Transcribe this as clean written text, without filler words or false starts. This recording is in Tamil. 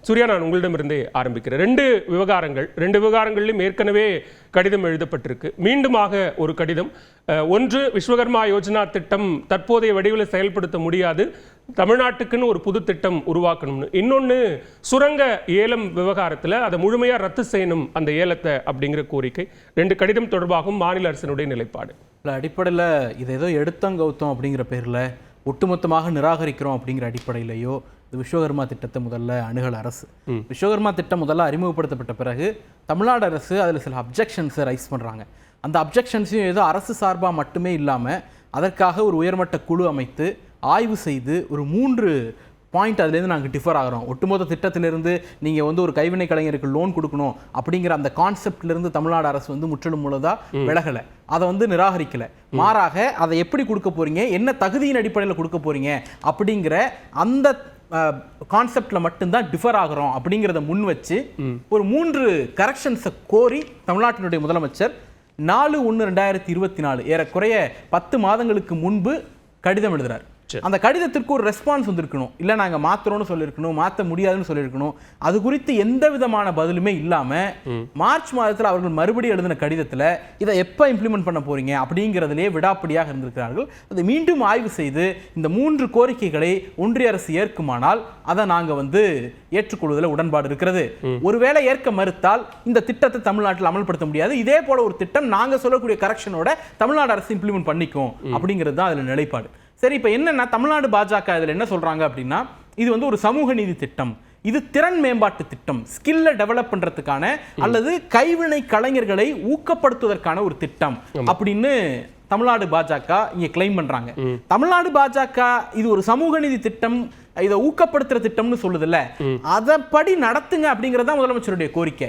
சூர்யா, நான் உங்களிடமிருந்தே ஆரம்பிக்கிறேன். ரெண்டு விவகாரங்களிலும் ஏற்கனவே கடிதம் எழுதப்பட்டிருக்கு. மீண்டுமாக ஒரு கடிதம். ஒன்று, விஸ்வகர்மா யோஜனா திட்டம் தற்போதைய வடிவில் செயல்படுத்த முடியாது, தமிழ்நாட்டுக்குன்னு ஒரு புது திட்டம் உருவாக்கணும்னு. இன்னொன்று, சுரங்க ஏலம் விவகாரத்தில் அதை முழுமையாக ரத்து செய்யணும் அந்த ஏலத்தை அப்படிங்கிற கோரிக்கை. 2 கடிதம் தொடர்பாகவும் மாநில அரசினுடைய நிலைப்பாடு. அடிப்படையில் இது ஏதோ எடுத்தங்கௌத்தம் அப்படிங்கிற பேரில் ஒட்டுமொத்தமாக நிராகரிக்கிறோம் அப்படிங்கிற அடிப்படையிலையோ விஸ்வகர்மா திட்டத்தை முதல்ல அணுகல் அரசு. விஸ்வகர்மா திட்டம் முதல்ல அறிமுகப்படுத்தப்பட்ட பிறகு தமிழ்நாடு அரசு அதில் சில அப்ஜெக்ஷன்ஸை ரைஸ் பண்ணுறாங்க. அந்த அப்ஜெக்ஷன்ஸையும் ஏதோ அரசு சார்பாக மட்டுமே இல்லாமல் அதற்காக ஒரு உயர்மட்ட குழு அமைத்து ஆய்வு செய்து ஒரு 3 பாயிண்ட் அதுலேருந்து நாங்கள் டிஃபர் ஆகிறோம். ஒட்டுமொத்த திட்டத்திலிருந்து நீங்கள் ஒரு கைவினை கலைஞருக்கு லோன் கொடுக்கணும் அப்படிங்கிற அந்த கான்செப்ட்லேருந்து தமிழ்நாடு அரசு முற்றிலும் முழுதாக விலகலை, அதை நிராகரிக்கலை. மாறாக அதை எப்படி கொடுக்க போறீங்க, என்ன தகுதியின் அடிப்படையில் கொடுக்க போறீங்க அப்படிங்கிற அந்த கான்செப்ட்ல மட்டும்தான் டிஃபர் ஆகிறோம் அப்படிங்கிறத முன் வச்சு ஒரு 3 கரெக்ஷன்ஸை கோரி தமிழ்நாட்டினுடைய முதலமைச்சர் 4/1/2024 ஏறக்குறைய 10 மாதங்களுக்கு முன்பு கடிதம் எழுதுறார். அந்த கடிதத்திற்கு ஒரு ரெஸ்பான்ஸ் வந்திருக்கணும். இல்லை நாங்கள் மாத்திரோன்னு சொல்லியிருக்கணும், மாற்ற முடியாதுன்னு சொல்லியிருக்கணும். அது குறித்து எந்த விதமான பதிலுமே இல்லாமல் மார்ச் மாதத்தில் அவர்கள் மறுபடியும் எழுதின கடிதத்தில் இதை எப்போ இம்ப்ளிமெண்ட் பண்ண போறீங்க அப்படிங்கிறதுலேயே விடாப்பிடியாக இருந்திருக்கிறார்கள். அதை மீண்டும் ஆய்வு செய்து இந்த 3 கோரிக்கைகளை ஒன்றிய அரசு ஏற்குமானால் அதை நாங்கள் ஏற்றுக்கொள்வதில் உடன்பாடு இருக்கிறது. ஒருவேளை ஏற்க மறுத்தால் இந்த திட்டத்தை தமிழ்நாட்டில் அமல்படுத்த முடியாது. இதே போல ஒரு திட்டம் நாங்கள் சொல்லக்கூடிய கரெக்ஷனோட தமிழ்நாடு அரசு இம்ப்ளிமெண்ட் பண்ணிக்கும் அப்படிங்கிறது தான் அதில் நிலைப்பாடு. சரி, இப்போ என்னன்னா தமிழ்நாடு பாஜக இதில் என்ன சொல்றாங்க அப்படின்னா, இது ஒரு சமூக நீதி திட்டம், இது திறன் மேம்பாட்டு திட்டம், ஸ்கில்லை டெவலப் பண்றதுக்கான அல்லது கைவினை கலைஞர்களை ஊக்கப்படுத்துவதற்கான ஒரு திட்டம் அப்படின்னு தமிழ்நாடு பாஜக இங்க கிளைம் பண்றாங்க. தமிழ்நாடு பாஜக இது ஒரு சமூக நீதி திட்டம், இதை ஊக்கப்படுத்துற திட்டம்னு சொல்லுது இல்ல, அதப்படி நடத்துங்க அப்படிங்கறத முதலமைச்சருடைய கோரிக்கை.